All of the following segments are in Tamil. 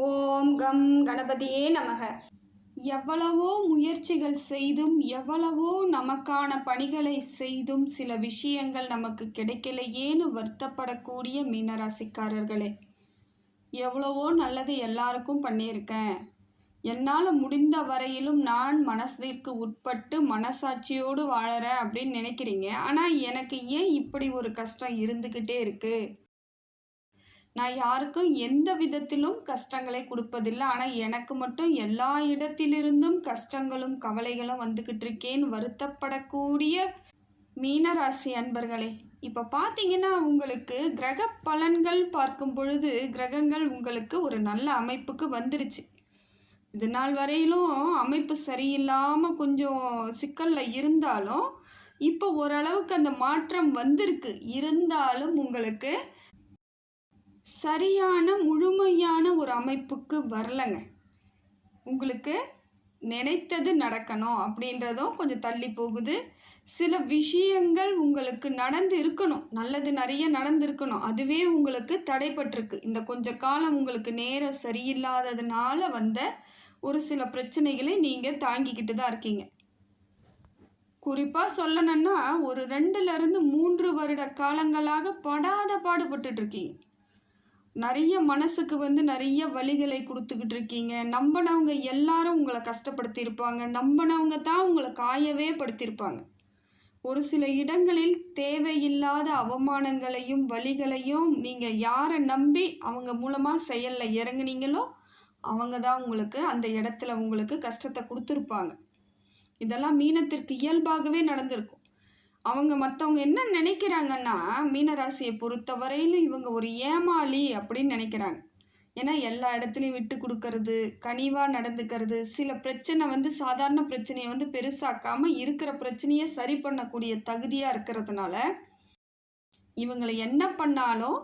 ஓம் கம் கணபதியே நமக. எவ்வளவோ முயற்சிகள் செய்தும் எவ்வளவோ நமக்கான பணிகளை செய்தும் சில விஷயங்கள் நமக்கு கிடைக்கலையேன்னு வருத்தப்படக்கூடிய மீனராசிக்காரர்களே, எவ்வளவோ நல்லது எல்லாருக்கும் பண்ணியிருக்கேன். என்னால் முடிந்த வரையிலும் நான் மனதிற்கு உட்பட்டு மனசாட்சியோடு வாழறேன் அப்படின்னு நினைக்கிறீங்க. ஆனால் எனக்கு ஏன் இப்படி ஒரு கஷ்டம் இருந்துக்கிட்டே இருக்குது? நான் யாருக்கும் எந்த விதத்திலும் கஷ்டங்களை கொடுப்பதில்லை. ஆனால் எனக்கு மட்டும் எல்லா இடத்திலிருந்தும் கஷ்டங்களும் கவலைகளும் வந்துக்கிட்டு இருக்கேன்னு வருத்தப்படக்கூடிய மீனராசி அன்பர்களே, இப்போ பார்த்தீங்கன்னா உங்களுக்கு கிரக பலன்கள் பார்க்கும் பொழுது கிரகங்கள் உங்களுக்கு ஒரு நல்ல அமைப்புக்கு வந்துருச்சு. இது நாள் வரையிலும் அமைப்பு சரியில்லாமல் கொஞ்சம் சிக்கலில் இருந்தாலும் இப்போ ஓரளவுக்கு அந்த மாற்றம் வந்திருக்கு. இருந்தாலும் உங்களுக்கு சரியான முழுமையான ஒரு அமைப்புக்கு வரலைங்க. உங்களுக்கு நினைத்தது நடக்கணும் அப்படின்றதும் கொஞ்சம் தள்ளி போகுது. சில விஷயங்கள் உங்களுக்கு நடந்து இருக்கணும், நல்லது நிறைய நடந்திருக்கணும், அதுவே உங்களுக்கு தடைப்பட்டிருக்கு. இந்த கொஞ்ச காலம் உங்களுக்கு நேரம் சரியில்லாததுனால வந்த ஒரு சில பிரச்சனைகளை நீங்கள் தாங்கிக்கிட்டு தான் இருக்கீங்க. குறிப்பாக சொல்லணும்னா ஒரு 2லிருந்து 3 வருட காலங்களாக படாத பாடுபட்டுட்டு இருக்கீங்க. நிறைய மனசுக்கு நிறைய வலிகளை கொடுத்துக்கிட்டு இருக்கீங்க. நம்பினவங்க எல்லாரும் உங்களை கஷ்டப்படுத்தியிருப்பாங்க. நம்பினவங்க தான் உங்களை காயவே படுத்தியிருப்பாங்க. ஒரு சில இடங்களில் தேவையில்லாத அவமானங்களையும் வலிகளையும் நீங்கள் யாரை நம்பி அவங்க மூலமாக செயலில் இறங்குனீங்களோ அவங்க தான் உங்களுக்கு அந்த இடத்துல உங்களுக்கு கஷ்டத்தை கொடுத்துருப்பாங்க. இதெல்லாம் மீனத்திற்கு இயல்பாகவே நடந்திருக்கும். அவங்க மற்றவங்க என்ன நினைக்கிறாங்கன்னா, மீனராசியை பொறுத்தவரையில் இவங்க ஒரு ஏமாளி அப்படின்னு நினைக்கிறாங்க. ஏன்னா எல்லா இடத்துலையும் விட்டு கொடுக்கறது, கனிவாக நடந்துக்கிறது, சில பிரச்சனை சாதாரண பிரச்சனையை பெருசாக்காமல் இருக்கிற பிரச்சனையை சரி பண்ணக்கூடிய தகுதியாக இருக்கிறதுனால இவங்களை என்ன பண்ணாலும்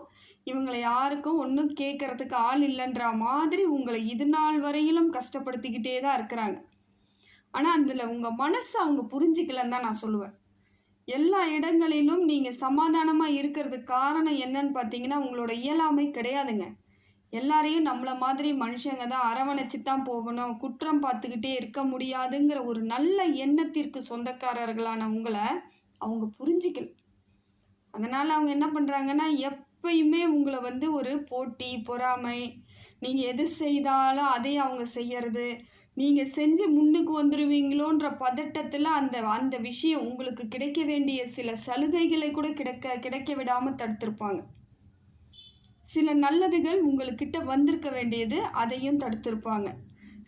இவங்களை யாருக்கும் ஒன்றும் கேட்கறதுக்கு ஆள் இல்லைன்ற மாதிரி உங்களை இது நாள் வரையிலும் கஷ்டப்படுத்திக்கிட்டே தான் இருக்கிறாங்க. ஆனால் அதில் உங்கள் மனசை அவங்க புரிஞ்சிக்கலன்னு தான் நான் சொல்லுவேன். எல்லா இடங்களிலும் நீங்கள் சமாதானமாக இருக்கிறதுக்கு காரணம் என்னன்னு பார்த்தீங்கன்னா உங்களோட இயலாமை கிடையாதுங்க. எல்லாரையும் நம்மளை மாதிரி மனுஷங்க தான் அரவணைச்சி தான் போகணும், குற்றம் பார்த்துக்கிட்டே இருக்க முடியாதுங்கிற ஒரு நல்ல எண்ணத்திற்கு சொந்தக்காரர்களான உங்களை அவங்க புரிஞ்சிக்கல. அதனால் அவங்க என்ன பண்ணுறாங்கன்னா எப்பயுமே உங்களை ஒரு போட்டி பொறாமை, நீங்கள் எது செய்தாலும் அதை அவங்க செய்யறது, நீங்கள் செஞ்சு முன்னுக்கு வந்துடுவீங்களோன்ற பதட்டத்தில் அந்த விஷயம் உங்களுக்கு கிடைக்க வேண்டிய சில சலுகைகளை கூட கிடைக்க விடாமல் தடுத்திருப்பாங்க. சில நல்லதுகள் உங்கள்கிட்ட வந்திருக்க வேண்டியது அதையும் தடுத்திருப்பாங்க.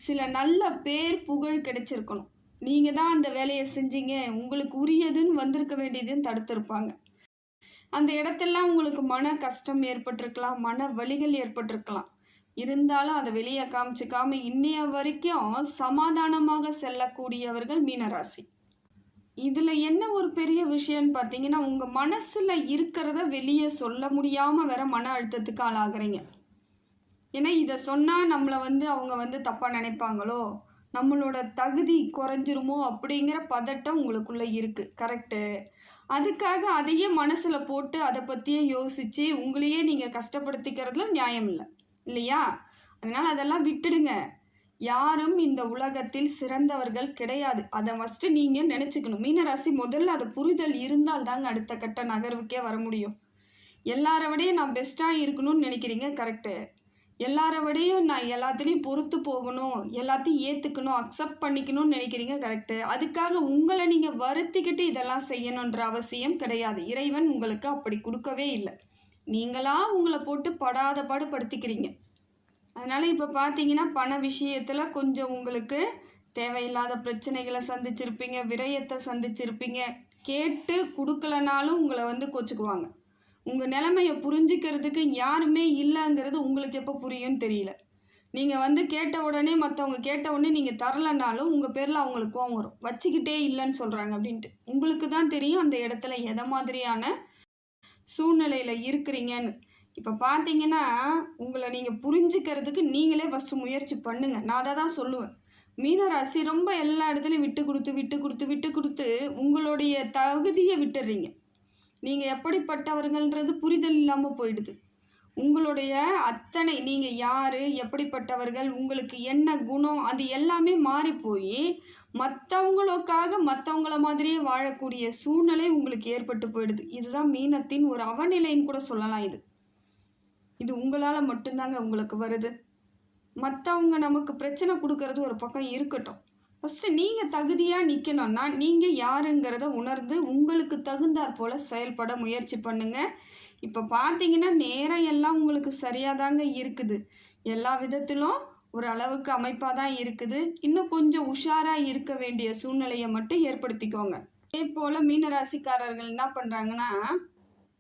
சில நல்ல பேர் புகழ் கிடைச்சிருக்கணும், நீங்கள் தான் அந்த வேலையை செஞ்சீங்க, உங்களுக்கு உரியதுன்னு வந்திருக்க வேண்டியதுன்னு தடுத்திருப்பாங்க. அந்த இடத்தெல்லாம் உங்களுக்கு மன கஷ்டம் ஏற்பட்டிருக்கலாம், மன வலிகள் ஏற்பட்டிருக்கலாம். இருந்தாலும் அதை வெளியே காமிச்சிக்காம இன்னைய வரைக்கும் சமாதானமாக செல்லக்கூடியவர்கள் மீனராசி. இதில் என்ன ஒரு பெரிய விஷயம்னு பார்த்தீங்கன்னா உங்கள் மனசில் இருக்கிறத வெளியே சொல்ல முடியாமல் வேற மன அழுத்தத்துக்கு ஆளாகிறீங்க. ஏன்னா இதை சொன்னால் நம்மளை அவங்க தப்பாக நினைப்பாங்களோ, நம்மளோட தகுதி குறைஞ்சிருமோ அப்படிங்கிற பதட்டம் உங்களுக்குள்ளே இருக்குது. கரெக்டு. அதுக்காக அதையே மனசில் போட்டு அதை பற்றியே யோசித்து உங்களையே நீங்கள் கஷ்டப்படுத்திக்கிறதுல நியாயம் இல்லை இல்லையா? அதனால் அதெல்லாம் விட்டுடுங்க. யாரும் இந்த உலகத்தில் சிறந்தவர்கள் கிடையாது. அதை ஃபஸ்ட்டு நீங்கள் நினச்சிக்கணும். மீனராசி முதல்ல அதை புரிதல் இருந்தால் தாங்க அடுத்த கட்ட நகர்வுக்கே வர முடியும். எல்லார விடையும் நான் பெஸ்ட்டாக இருக்கணும்னு நினைக்கிறீங்க. கரெக்டு. எல்லார விடையும் நான் எல்லாத்துலேயும் பொறுத்து போகணும், எல்லாத்தையும் ஏற்றுக்கணும், அக்செப்ட் பண்ணிக்கணும்னு நினைக்கிறீங்க. கரெக்டு. அதுக்காக உங்களை நீங்கள் வருத்திக்கிட்டு இதெல்லாம் செய்யணுன்ற அவசியம் கிடையாது. இறைவன் உங்களுக்கு அப்படி கொடுக்கவே இல்லை. நீங்களாக உங்களை போட்டு படாத பாடு படுத்திக்கிறீங்க. அதனால் இப்போ பார்த்தீங்கன்னா பண விஷயத்தில் கொஞ்சம் உங்களுக்கு தேவையில்லாத பிரச்சனைகளை சந்திச்சிருப்பீங்க, விரயத்தை சந்திச்சிருப்பீங்க. கேட்டு கொடுக்கலனாலும் உங்களை கோச்சுக்குவாங்க. உங்கள் நிலைமையை புரிஞ்சிக்கிறதுக்கு யாருமே இல்லைங்கிறது உங்களுக்கு எப்போ புரியும்னு தெரியல. நீங்கள் கேட்ட உடனே மற்றவங்க கேட்ட உடனே நீங்கள் தரலைனாலும் உங்கள் பேரில் அவங்களுக்கு கோவம் வரும். வச்சுக்கிட்டே இல்லைன்னு சொல்கிறாங்க அப்படின்ட்டு. உங்களுக்கு தான் தெரியும் அந்த இடத்துல எதை மாதிரியான சூழ்நிலையில் இருக்கிறீங்கன்னு. இப்போ பார்த்தீங்கன்னா உங்களை நீங்கள் புரிஞ்சுக்கிறதுக்கு நீங்களே ஃபஸ்ட்டு முயற்சி பண்ணுங்கள். நான் அதை தான் சொல்லுவேன். மீனராசி ரொம்ப எல்லா இடத்துலையும் விட்டு கொடுத்து உங்களுடைய தகுதியை விட்டுடுறீங்க. நீங்கள் எப்படிப்பட்டவர்கள்ன்றது புரிதல் இல்லாமல் போயிடுது. உங்களுடைய அத்தனை நீங்கள் யார், எப்படிப்பட்டவர்கள், உங்களுக்கு என்ன குணம், அது எல்லாமே மாறி போய் மற்றவங்களுக்காக மற்றவங்கள மாதிரியே வாழக்கூடிய சூழ்நிலை உங்களுக்கு ஏற்பட்டு போயிடுது. இதுதான் மீனத்தின் ஒரு அவநிலைன்னு கூட சொல்லலாம். இது உங்களால் மட்டும்தாங்க உங்களுக்கு வருது. மற்றவங்க நமக்கு பிரச்சனை கொடுக்கறது ஒரு பக்கம் இருக்கட்டும். ஃபஸ்ட்டு நீங்கள் தகுதியாக நிற்கணும்னா நீங்கள் யாருங்கிறத உணர்ந்து உங்களுக்கு தகுந்தாற் போல் செயல்பட முயற்சி பண்ணுங்கள். இப்போ பார்த்தீங்கன்னா நேரம் எல்லாம் உங்களுக்கு சரியாக தாங்க இருக்குது. எல்லா விதத்திலும் ஒரு அளவுக்கு அமைப்பாக தான் இருக்குது. இன்னும் கொஞ்சம் உஷாராக இருக்க வேண்டிய சூழ்நிலையை மட்டும் ஏற்படுத்திக்கோங்க. அதே போல் மீனராசிக்காரர்கள் என்ன பண்ணுறாங்கன்னா,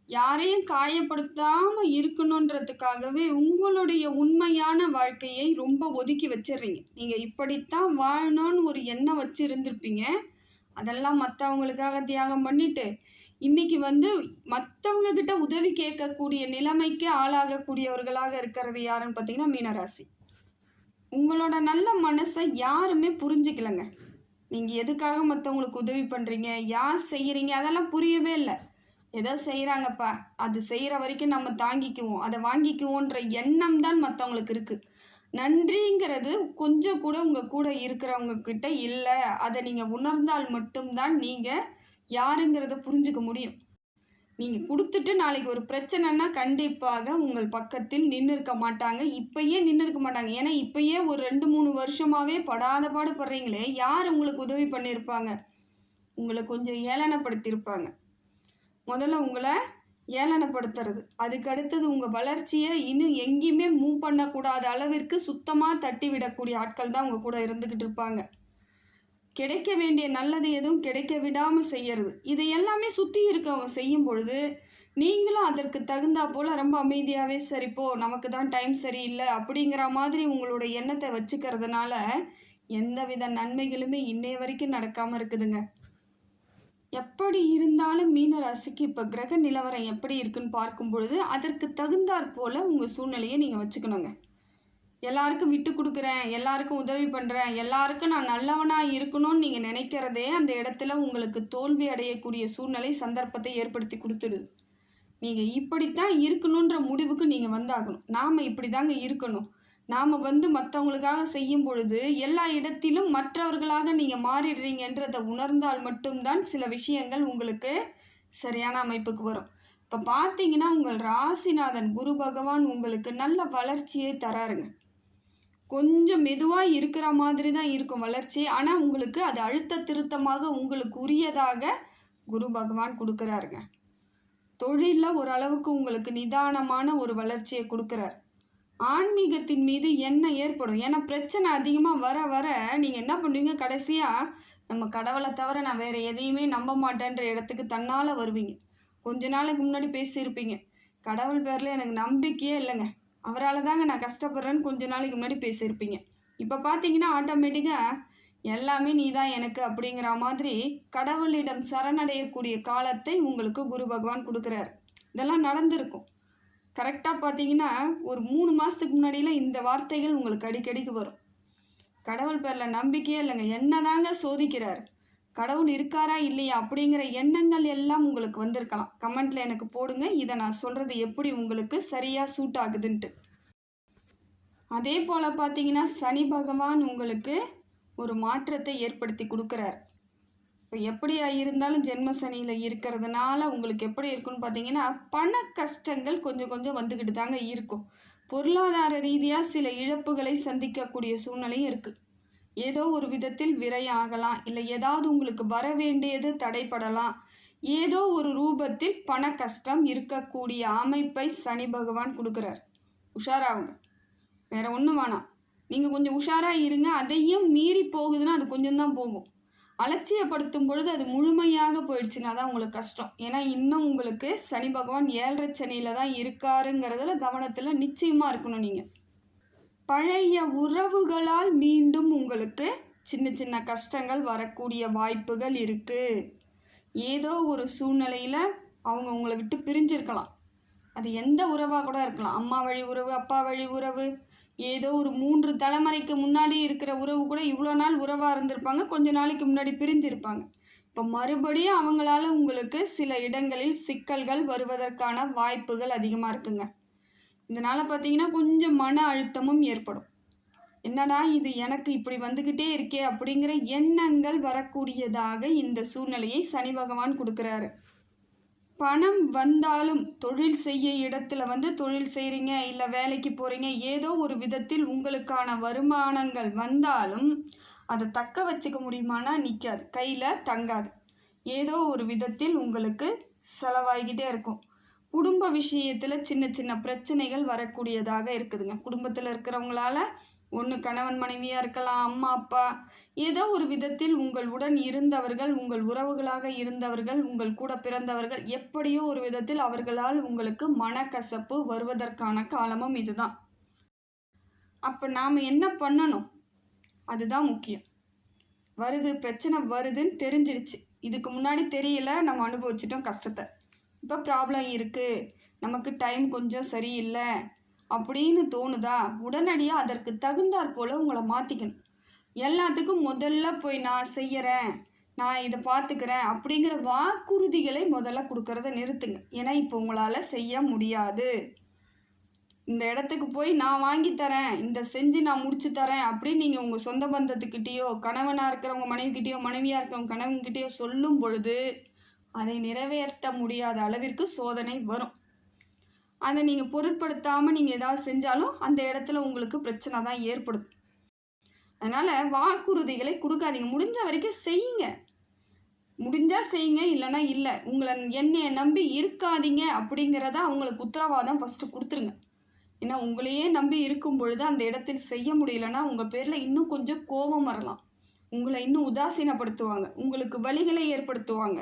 யாரையும் காயப்படுத்தாமல் இருக்கணுன்றதுக்காகவே உங்களுடைய உண்மையான வாழ்க்கையை ரொம்ப ஒதுக்கி வச்சிடுறீங்க. நீங்கள் இப்படித்தான் வாழணும்னு ஒரு எண்ணம் வச்சு இருந்திருப்பீங்க. அதெல்லாம் மற்றவங்களுக்காக தியாகம் பண்ணிட்டு இன்னைக்கு மற்றவங்க கிட்ட உதவி கேட்கக்கூடிய நிலைமைக்கு ஆளாகக்கூடியவர்களாக இருக்கிறது யாருன்னு பார்த்தீங்கன்னா மீனராசி. உங்களோட நல்ல மனசை யாருமே புரிஞ்சுக்கலங்க. நீங்கள் எதுக்காக மற்றவங்களுக்கு உதவி பண்ணுறீங்க, யார் செய்கிறீங்க, அதெல்லாம் புரியவே இல்லை. எதோ செய்கிறாங்கப்பா, அது செய்கிற வரைக்கும் நம்ம தாங்கிக்குவோம், அதை வாங்கிக்குவோன்ற எண்ணம் தான் மற்றவங்களுக்கு இருக்குது. நன்றிங்கிறது கொஞ்சம் கூட உங்கள் கூட இருக்கிறவங்க கிட்ட இல்லை. அதை நீங்கள் உணர்ந்தால் மட்டும்தான் நீங்கள் யாருங்கிறத புரிஞ்சுக்க முடியும். நீங்கள் கொடுத்துட்டு நாளைக்கு ஒரு பிரச்சனைன்னா கண்டிப்பாக உங்கள் பக்கத்தில் நின்று இருக்க மாட்டாங்க. இப்பயே நின்று இருக்க மாட்டாங்க. ஏன்னா இப்பயே ஒரு 2-3 வருஷமாகவே படாத பாடுபடுறீங்களே, யார் உங்களுக்கு உதவி பண்ணியிருப்பாங்க? உங்களை கொஞ்சம் ஏளனப்படுத்தியிருப்பாங்க. முதல்ல உங்களை ஏளனப்படுத்துறது, அதுக்கு அடுத்தது உங்கள் வளர்ச்சியை இன்னும் எங்கேயுமே மூவ் பண்ணக்கூடாத அளவிற்கு சுத்தமாக தட்டி விடக்கூடிய ஆட்கள் தான் உங்கள் கூட இருந்துக்கிட்டு இருப்பாங்க. கிடைக்க வேண்டிய நல்லது எதுவும் கிடைக்க விடாமல் செய்யறது, இதை எல்லாமே சுற்றி இருக்கவங்க செய்யும் பொழுது நீங்களும் அதற்கு தகுந்தா போல் ரொம்ப அமைதியாகவே சரிப்போ நமக்கு தான் டைம் சரியில்லை அப்படிங்கிற மாதிரி உங்களோட எண்ணத்தை வச்சுக்கிறதுனால எந்தவித நன்மைகளுமே இன்னைய வரைக்கும் நடக்காமல் இருக்குதுங்க. எப்படி இருந்தாலும் மீனராசிக்கு இப்போ கிரக நிலவரம் எப்படி இருக்குன்னு பார்க்கும் பொழுது அதற்கு தகுந்தாற் போல் உங்கள் சூழ்நிலையை நீங்கள் வச்சுக்கணுங்க. எல்லாருக்கும் விட்டு கொடுக்குறேன், எல்லாருக்கும் உதவி பண்ணுறேன், எல்லாருக்கும் நான் நல்லவனாக இருக்கணும்னு நீங்கள் நினைக்கிறதே அந்த இடத்துல உங்களுக்கு தோல்வி அடையக்கூடிய சூழ்நிலை சந்தர்ப்பத்தை ஏற்படுத்தி கொடுத்துடுது. நீங்கள் இப்படித்தான் இருக்கணுன்ற முடிவுக்கு நீங்கள் வந்தாகணும். நாம் இப்படி தாங்க இருக்கணும். நாம் மற்றவங்களுக்காக செய்யும் பொழுது எல்லா இடத்திலும் மற்றவர்களாக நீங்கள் மாறிடுறீங்கன்றதை உணர்ந்தால் மட்டும்தான் சில விஷயங்கள் உங்களுக்கு சரியான அமைப்புக்கு வரும். இப்போ பார்த்தீங்கன்னா உங்கள் ராசிநாதன் குரு பகவான் உங்களுக்கு நல்ல வளர்ச்சியை தராருங்க. கொஞ்சம் மெதுவாக இருக்கிற மாதிரி தான் இருக்கும் வளர்ச்சி, ஆனால் உங்களுக்கு அது அழுத்த திருத்தமாக உங்களுக்கு உரியதாக குரு பகவான் கொடுக்குறாருங்க. தொழிலில் ஓரளவுக்கு உங்களுக்கு நிதானமான ஒரு வளர்ச்சியை கொடுக்குறார். ஆன்மீகத்தின் மீது எண்ணம் ஏற்படும். ஏன்னா பிரச்சனை அதிகமாக வர வர நீங்கள் என்ன பண்ணுவீங்க, கடைசியாக நம்ம கடவுளை தவிர நான் வேறு எதையுமே நம்ப மாட்டேன்ற இடத்துக்கு தன்னால் வருவீங்க. கொஞ்ச நாளைக்கு முன்னாடி பேசியிருப்பீங்க, கடவுள் பேரில் எனக்கு நம்பிக்கையே இல்லைங்க, அவரால் தாங்க நான் கஷ்டப்படுறேன்னு கொஞ்ச நாளைக்கு முன்னாடி பேசியிருப்பீங்க. இப்போ பார்த்தீங்கன்னா ஆட்டோமேட்டிக்காக எல்லாமே நீ தான் எனக்கு அப்படிங்கிற மாதிரி கடவுளிடம் சரணடையக்கூடிய காலத்தை உங்களுக்கு குரு பகவான் கொடுக்குறாரு. இதெல்லாம் நடந்திருக்கும். கரெக்டாக பார்த்தீங்கன்னா ஒரு 3 மாதத்துக்கு முன்னாடியெலாம் இந்த வார்த்தைகள் உங்களுக்கு அடிக்கடிக்கு வரும். கடவுள் பேரில் நம்பிக்கையே இல்லைங்க, என்ன தாங்க சோதிக்கிறார், கடவுள் இருக்காரா இல்லையா அப்படிங்கிற எண்ணங்கள் எல்லாம் உங்களுக்கு வந்திருக்கலாம். கமெண்ட்டில் எனக்கு போடுங்க, இதை நான் சொல்கிறது எப்படி உங்களுக்கு சரியாக சூட் ஆகுதுன்ட்டு. அதே போல் பார்த்தீங்கன்னா சனி பகவான் உங்களுக்கு ஒரு மாற்றத்தை ஏற்படுத்தி கொடுக்குறார். இப்போ எப்படியா இருந்தாலும் ஜென்ம சனியில் இருக்கிறதுனால உங்களுக்கு எப்படி இருக்குன்னு பார்த்தீங்கன்னா பண கஷ்டங்கள் கொஞ்சம் கொஞ்சம் வந்துக்கிட்டு தாங்க இருக்கும். பொருளாதார ரீதியாக சில இழப்புகளை சந்திக்கக்கூடிய சூழ்நிலையும் இருக்குது. ஏதோ ஒரு விதத்தில் விரயம் ஆகலாம், இல்லை ஏதாவது உங்களுக்கு வர வேண்டியது தடைப்படலாம், ஏதோ ஒரு ரூபத்தில் பண கஷ்டம் இருக்கக்கூடிய அமைப்பை சனி பகவான் கொடுக்குறார். உஷாராகுங்க, வேற ஒன்றும் வேணாம். நீங்கள் கொஞ்சம் உஷாராக இருங்க. அதையும் மீறி போகுதுன்னா அது கொஞ்சம் தான் போகும். அலட்சியப்படுத்தும் பொழுது அது முழுமையாக போயிடுச்சுன்னா தான் உங்களுக்கு கஷ்டம். ஏன்னா இன்னும் உங்களுக்கு சனி பகவான் 7.5 சனியில் தான் இருக்காருங்கிறதுல கவனத்தில் நிச்சயமாக இருக்கணும். நீங்கள் பழைய உறவுகளால் மீண்டும் உங்களுக்கு சின்ன சின்ன கஷ்டங்கள் வரக்கூடிய வாய்ப்புகள் இருக்குது. ஏதோ ஒரு சூழ்நிலையில் அவங்க உங்களை விட்டு பிரிஞ்சிருக்கலாம். அது எந்த உறவாக கூட இருக்கலாம். அம்மா வழி உறவு, அப்பா வழி உறவு, ஏதோ ஒரு 3 தலைமுறைக்கு முன்னாடி இருக்கிற உறவு கூட இவ்வளோ நாள் உறவாக இருந்திருப்பாங்க, கொஞ்ச நாளைக்கு முன்னாடி பிரிஞ்சிருப்பாங்க. இப்போ மறுபடியும் அவங்களால உங்களுக்கு சில இடங்களில் சிக்கல்கள் வருவதற்கான வாய்ப்புகள் அதிகமாக இருக்குங்க. இதனால் பார்த்தீங்கன்னா கொஞ்சம் மன அழுத்தமும் ஏற்படும். என்னடா இது எனக்கு இப்படி வந்துக்கிட்டே இருக்கே அப்படிங்கிற எண்ணங்கள் வரக்கூடியதாக இந்த சூழ்நிலையை சனி பகவான் கொடுக்குறாரு. பணம் வந்தாலும் தொழில் செய்ய இடத்துல தொழில் செய்கிறீங்க, இல்லை வேலைக்கு போகிறீங்க, ஏதோ ஒரு விதத்தில் உங்களுக்கான வருமானங்கள் வந்தாலும் அதை தக்க வச்சுக்க முடியுமானா நிற்காது, கையில் தங்காது. ஏதோ ஒரு விதத்தில் உங்களுக்கு செலவாகிக்கிட்டே இருக்கும். குடும்ப விஷயத்தில் சின்ன சின்ன பிரச்சனைகள் வரக்கூடியதாக இருக்குதுங்க. குடும்பத்தில் இருக்கிறவங்களால ஒன்று கணவன் மனைவியாக இருக்கலாம், அம்மா அப்பா, ஏதோ ஒரு விதத்தில் உங்களுடன் இருந்தவர்கள், உங்கள் உறவுகளாக இருந்தவர்கள், உங்கள் கூட பிறந்தவர்கள், எப்படியோ ஒரு விதத்தில் அவர்களால் உங்களுக்கு மனக்கசப்பு வருவதற்கான காலமும் இதுதான். அப்போ நாம் என்ன பண்ணணும்? அதுதான் முக்கியம். பிரச்சனை வருதுன்னு தெரிஞ்சிருச்சு. இதுக்கு முன்னாடி தெரியல, நம்ம அனுபவிச்சிட்டோம் கஷ்டத்தை. இப்போ ப்ராப்ளம் இருக்குது, நமக்கு டைம் கொஞ்சம் சரியில்லை அப்படின்னு தோணுதா, உடனடியாக அதற்கு தகுந்தாற் போல் உங்களை மாற்றிக்கணும். எல்லாத்துக்கும் முதல்ல போய் நான் செய்கிறேன், நான் இதை பார்த்துக்கிறேன் அப்படிங்கிற வாக்குறுதிகளை முதல்ல கொடுக்கறத நிறுத்துங்க. ஏன்னா இப்போ உங்களால் செய்ய முடியாது. இந்த இடத்துக்கு போய் நான் வாங்கி தரேன், இந்த செஞ்சு நான் முடிச்சு தரேன் அப்படின்னு நீங்கள் உங்கள் சொந்த பந்தத்துக்கிட்டேயோ, கணவனாக இருக்கிறவங்க மனைவிக்கிட்டேயோ, மனைவியாக இருக்கிறவங்க கணவன்கிட்டேயோ சொல்லும் பொழுது அதை நிறைவேற்ற முடியாத அளவிற்கு சோதனை வரும். அதை நீங்கள் பொருட்படுத்தாமல் நீங்கள் ஏதாவது செஞ்சாலும் அந்த இடத்துல உங்களுக்கு பிரச்சனை தான் ஏற்படுது. அதனால் வாக்குறுதிகளை கொடுக்காதீங்க. முடிஞ்ச வரைக்கும் செய்யுங்க. முடிஞ்சால் செய்யுங்க, இல்லைன்னா இல்லை. என்னையை நம்பி இருக்காதீங்க அப்படிங்கிறத அவங்களுக்கு உத்தரவாதம் ஃபஸ்ட்டு கொடுத்துருங்க. ஏன்னா உங்களையே நம்பி இருக்கும் பொழுது அந்த இடத்தில் செய்ய முடியலன்னா உங்கள் பேரில் இன்னும் கொஞ்சம் கோபம் வரலாம். உங்களை இன்னும் உதாசீனப்படுத்துவாங்க, உங்களுக்கு வலிகளை ஏற்படுத்துவாங்க.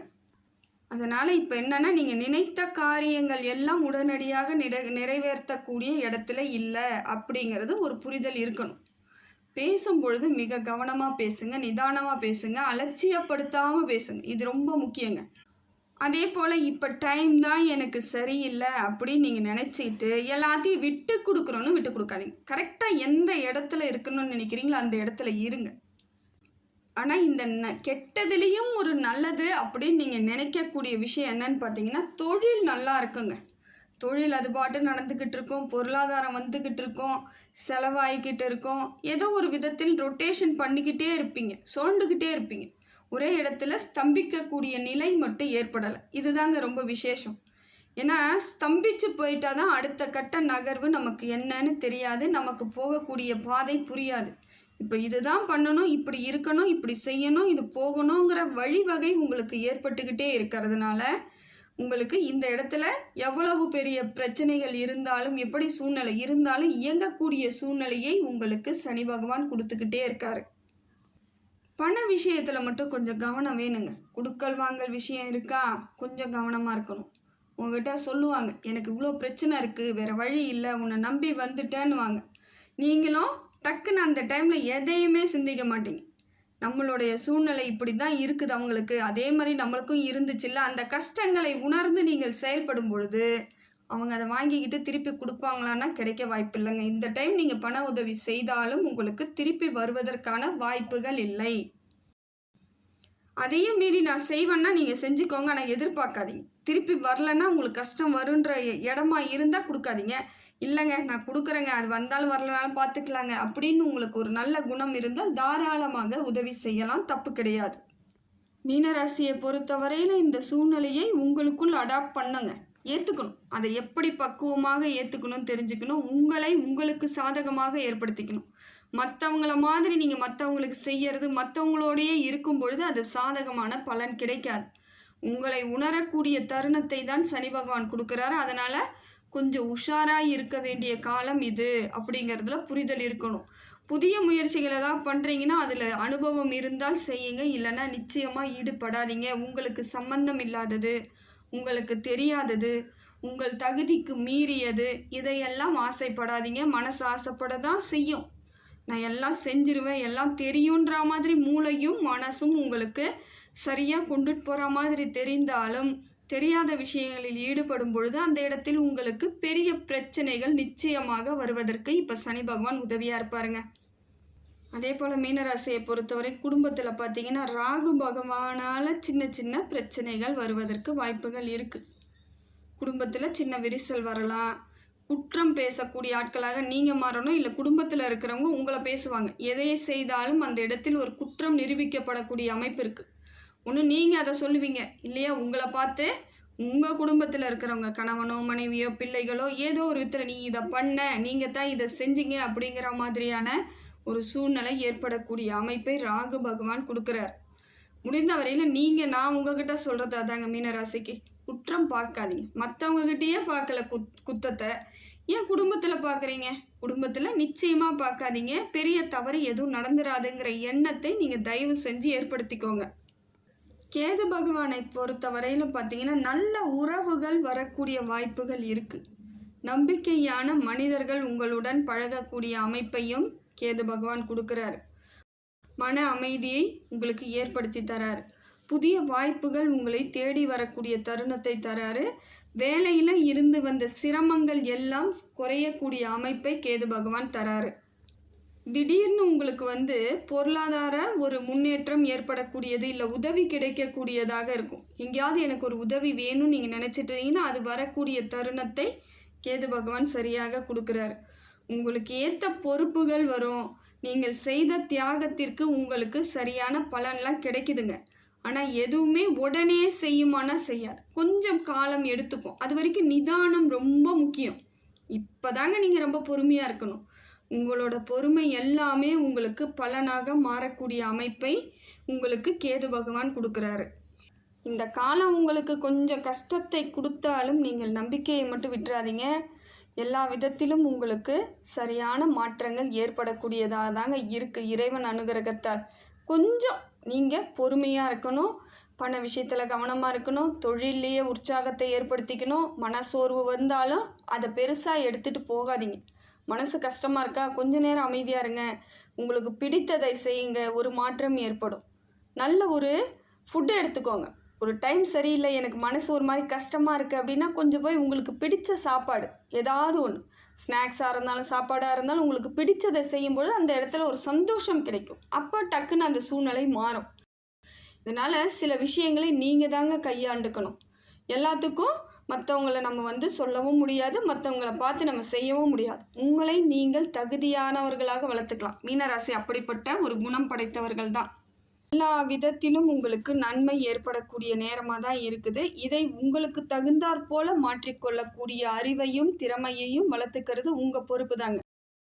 அதனால் இப்போ என்னென்னா, நீங்கள் நினைத்த காரியங்கள் எல்லாம் உடனடியாக நிறைவேற்றக்கூடிய இடத்துல இல்லை அப்படிங்கிறது ஒரு புரிதல் இருக்கணும். பேசும்பொழுது மிக கவனமாக பேசுங்க, நிதானமாக பேசுங்க, அலட்சியப்படுத்தாமல் பேசுங்க. இது ரொம்ப முக்கியங்க. அதே போல் இப்போ டைம் தான் எனக்கு சரியில்லை அப்படின்னு நீங்கள் நினச்சிட்டு எல்லாத்தையும் விட்டு கொடுக்காதீங்க. கரெக்டாக எந்த இடத்துல இருக்கணும்னு நினைக்கிறீங்களோ அந்த இடத்துல இருங்க. ஆனால் இந்த கெட்டதுலேயும் ஒரு நல்லது அப்படின்னு நீங்கள் நினைக்கக்கூடிய விஷயம் என்னன்னு பார்த்தீங்கன்னா, தொழில் நல்லா இருக்குங்க. தொழில் அது பாட்டு நடந்துக்கிட்டு இருக்கோம், பொருளாதாரம் வந்துக்கிட்டு இருக்கோம், செலவாகிக்கிட்டு இருக்கோம். ஏதோ ஒரு விதத்தில் ரொட்டேஷன் பண்ணிக்கிட்டே இருப்பீங்க, சுரண்டுக்கிட்டே இருப்பீங்க. ஒரே இடத்துல ஸ்தம்பிக்கக்கூடிய நிலை மட்டும் ஏற்படலை. இதுதாங்க ரொம்ப விசேஷம். ஏன்னா ஸ்தம்பிச்சு போயிட்டா தான் அடுத்த கட்ட நகர்வு நமக்கு என்னன்னு தெரியாது, நமக்கு போகக்கூடிய பாதை புரியாது. இப்போ இதுதான் பண்ணணும், இப்படி இருக்கணும், இப்படி செய்யணும், இது போகணுங்கிற வழிவகை உங்களுக்கு ஏற்பட்டுக்கிட்டே இருக்கிறதுனால உங்களுக்கு இந்த இடத்துல எவ்வளவு பெரிய பிரச்சனைகள் இருந்தாலும், எப்படி சூழ்நிலை இருந்தாலும் இயங்கக்கூடிய சூழ்நிலையை உங்களுக்கு சனி பகவான் கொடுத்துக்கிட்டே இருக்காரு. பண விஷயத்தில் மட்டும் கொஞ்சம் கவனம் வேணுங்க. கொடுக்கல் வாங்கல் விஷயம் இருக்கா, கொஞ்சம் கவனமாக இருக்கணும். உங்ககிட்ட சொல்லுவாங்க, எனக்கு இவ்வளோ பிரச்சனை இருக்குது, வேறு வழி இல்லை, உன்னை நம்பி வந்துட்டேன்னுவாங்க. நீங்களும் டக்குன்னு அந்த டைமில் எதையுமே சிந்திக்க மாட்டீங்க. நம்மளுடைய சூழ்நிலை இப்படி தான் இருக்குது அவங்களுக்கு, அதே மாதிரி நம்மளுக்கும் இருந்துச்சுல்ல, அந்த கஷ்டங்களை உணர்ந்து நீங்கள் செயல்படும் பொழுது அவங்க அதை வாங்கிக்கிட்டு திருப்பி கொடுப்பாங்களான்னா கிடைக்க வாய்ப்பு இல்லைங்க. இந்த டைம் நீங்கள் பண உதவி செய்தாலும் உங்களுக்கு திருப்பி வருவதற்கான வாய்ப்புகள் இல்லை. அதையும் மீறி நான் செய்வேன்னா நீங்கள் செஞ்சுக்கோங்க, ஆனால் எதிர்பார்க்காதீங்க. திருப்பி வரலன்னா உங்களுக்கு கஷ்டம் வருன்ற இடமா இருந்தால் கொடுக்காதீங்க. இல்லைங்க நான் கொடுக்குறேங்க, அது வந்தாலும் வரலனாலும் பார்த்துக்கலாங்க அப்படின்னு உங்களுக்கு ஒரு நல்ல குணம் இருந்தால் தாராளமாக உதவி செய்யலாம், தப்பு கிடையாது. மீனராசியை பொறுத்தவரையில் இந்த சூழ்நிலையை உங்களுக்குள் அடாப்ட் பண்ணுங்க, ஏற்றுக்கணும். அதை எப்படி பக்குவமாக ஏற்றுக்கணும் தெரிஞ்சுக்கணும். உங்களுக்கு சாதகமாக ஏற்படுத்திக்கணும். மற்றவங்கள மாதிரி நீங்கள் மற்றவங்களுக்கு செய்யறது, மற்றவங்களோடையே இருக்கும் பொழுது அது சாதகமான பலன் கிடைக்காது. உங்களை உணரக்கூடிய தருணத்தை தான் சனி பகவான் கொடுக்குறாரு. அதனால் கொஞ்சம் உஷாராக இருக்க வேண்டிய காலம் இது அப்படிங்கிறதுல புரிதல் இருக்கணும். புதிய முயற்சிகளை தான் பண்ணுறீங்கன்னா அதில் அனுபவம் இருந்தால் செய்யுங்க, இல்லைன்னா நிச்சயமாக ஈடுபடாதீங்க. உங்களுக்கு சம்பந்தம் இல்லாதது, உங்களுக்கு தெரியாதது, உங்கள் தகுதிக்கு மீறியது, இதையெல்லாம் ஆசைப்படாதீங்க. மனசு ஆசைப்பட தான் செய்யும். நான் எல்லாம் செஞ்சிருவேன், எல்லாம் தெரியுன்ற மாதிரி மூளையும் மனசும் உங்களுக்கு சரியாக கொண்டுட்டு போகிற மாதிரி தெரிந்தாலும் தெரியாத விஷயங்களில் ஈடுபடும் பொழுது அந்த இடத்தில் உங்களுக்கு பெரிய பிரச்சனைகள் நிச்சயமாக வருவதற்கு இப்போ சனி பகவான் உதவியாக இருப்பாருங்க. அதே போல் மீனராசியை பொறுத்தவரை குடும்பத்தில் பார்த்தீங்கன்னா ராகு பகவானால் சின்ன சின்ன பிரச்சனைகள் வருவதற்கு வாய்ப்புகள் இருக்குது. குடும்பத்தில் சின்ன விரிசல் வரலாம், குற்றம் பேசக்கூடிய ஆட்களாக நீங்கள் மாறணும். இல்லை குடும்பத்தில் இருக்கிறவங்க உங்களை பேசுவாங்க. எதையை செய்தாலும் அந்த இடத்தில் ஒரு குற்றம் நிரூபிக்கப்படக்கூடிய அமைப்பு இருக்குது. ஒன்று நீங்கள் அதை சொல்லுவீங்க இல்லையா, உங்களை பார்த்து உங்கள் குடும்பத்தில் இருக்கிறவங்க கணவனோ மனைவியோ பிள்ளைகளோ ஏதோ ஒரு விதத்தில் நீ இதை பண்ண, நீங்கள் தான் இதை செஞ்சீங்க அப்படிங்கிற மாதிரியான ஒரு சூழ்நிலை ஏற்படக்கூடிய அமைப்பை ராகு பகவான் கொடுக்குறார். முடிந்த வரையில் நீங்கள் நான் உங்ககிட்ட சொல்கிறது அதாங்க மீனராசிக்கு, குற்றம் பார்க்காதீங்க. மற்றவங்ககிட்டயே பார்க்கல குத்தத்தை ஏன் குடும்பத்தில் பார்க்குறீங்க? குடும்பத்தில் நிச்சயமாக பார்க்காதீங்க. பெரிய தவறு எதுவும் நடந்துடாதுங்கிற எண்ணத்தை நீங்கள் தயவு செஞ்சு ஏற்படுத்திக்கோங்க. கேது பகவானை பொறுத்த வரையிலும் பார்த்தீங்கன்னா நல்ல உறவுகள் வரக்கூடிய வாய்ப்புகள் இருக்குது. நம்பிக்கையான மனிதர்கள் உங்களுடன் பழகக்கூடிய அமைப்பையும் கேது பகவான் கொடுக்குறாரு. மன அமைதியை உங்களுக்கு ஏற்படுத்தி தராரு. புதிய வாய்ப்புகள் உங்களை தேடி வரக்கூடிய தருணத்தை தராரு. வேலையில் இருந்து வந்த சிரமங்கள் எல்லாம் குறையக்கூடிய அமைப்பை கேது பகவான் தராரு. திடீர்னு உங்களுக்கு பொருளாதார ஒரு முன்னேற்றம் ஏற்படக்கூடியது, இல்லை உதவி கிடைக்கக்கூடியதாக இருக்கும். எங்கேயாவது எனக்கு ஒரு உதவி வேணும்னு நீங்கள் நினச்சிட்டீங்கன்னா அது வரக்கூடிய தருணத்தை கேது பகவான் சரியாக கொடுக்குறாரு. உங்களுக்கு ஏற்ற பொறுப்புகள் வரும். நீங்கள் செய்த தியாகத்திற்கு உங்களுக்கு சரியான பலன்லாம் கிடைக்குதுங்க. ஆனால் எதுவுமே உடனே செய்யுமானா செய்யாது. கொஞ்சம் காலம் எடுத்துக்கும். அது வரைக்கும் நிதானம் ரொம்ப முக்கியம். இப்போ தாங்க நீங்கள் ரொம்ப பொறுமையாக இருக்கணும். உங்களோட பொறுமை எல்லாமே உங்களுக்கு பலனாக மாறக்கூடிய அமைப்பை உங்களுக்கு கேது பகவான் கொடுக்குறாரு. இந்த காலம் உங்களுக்கு கொஞ்சம் கஷ்டத்தை கொடுத்தாலும் நீங்கள் நம்பிக்கையை மட்டும் விட்டுறாதீங்க. எல்லா விதத்திலும் உங்களுக்கு சரியான மாற்றங்கள் ஏற்படக்கூடியதாக தாங்க இருக்குது. இறைவன் அனுகிரகத்தால் கொஞ்சம் நீங்கள் பொறுமையாக இருக்கணும். பண விஷயத்தில் கவனமாக இருக்கணும். தொழிலையே உற்சாகத்தை ஏற்படுத்திக்கணும். மனசோர்வு வந்தாலும் அதை பெருசாக எடுத்துகிட்டு போகாதீங்க. மனசு கஷ்டமாக இருக்கா, கொஞ்ச நேரம் அமைதியாக இருங்க. உங்களுக்கு பிடித்ததை செய்யுங்க, ஒரு மாற்றம் ஏற்படும். நல்ல ஒரு ஃபுட்டு எடுத்துக்கோங்க. ஒரு டைம் சரியில்லை, எனக்கு மனசு ஒரு மாதிரி கஷ்டமாக இருக்குது அப்படின்னா கொஞ்சம் போய் உங்களுக்கு பிடிச்ச சாப்பாடு ஏதாவது ஒன்று, ஸ்நாக்ஸாக இருந்தாலும் சாப்பாடாக இருந்தாலும் உங்களுக்கு பிடிச்சதை செய்யும்பொழுது அந்த இடத்துல ஒரு சந்தோஷம் கிடைக்கும். அப்போ டக்குன்னு அந்த சூழ்நிலை மாறும். இதனால் சில விஷயங்களை நீங்கள் தாங்க கையாண்டுக்கணும். எல்லாத்துக்கும் மற்றவங்களை நம்ம சொல்லவும் முடியாது, மற்றவங்களை பார்த்து நம்ம செய்யவும் முடியாது. உங்களை நீங்கள் தகுதியானவர்களாக வளர்த்துக்கலாம். மீனராசி அப்படிப்பட்ட ஒரு குணம் படைத்தவர்கள் தான். எல்லா விதத்திலும் உங்களுக்கு நன்மை ஏற்படக்கூடிய நேரமாக தான் இருக்குது. இதை உங்களுக்கு தகுந்தாற் போல மாற்றிக்கொள்ளக்கூடிய அறிவையும் திறமையையும் வளர்த்துக்கிறது உங்கள் பொறுப்பு தாங்க.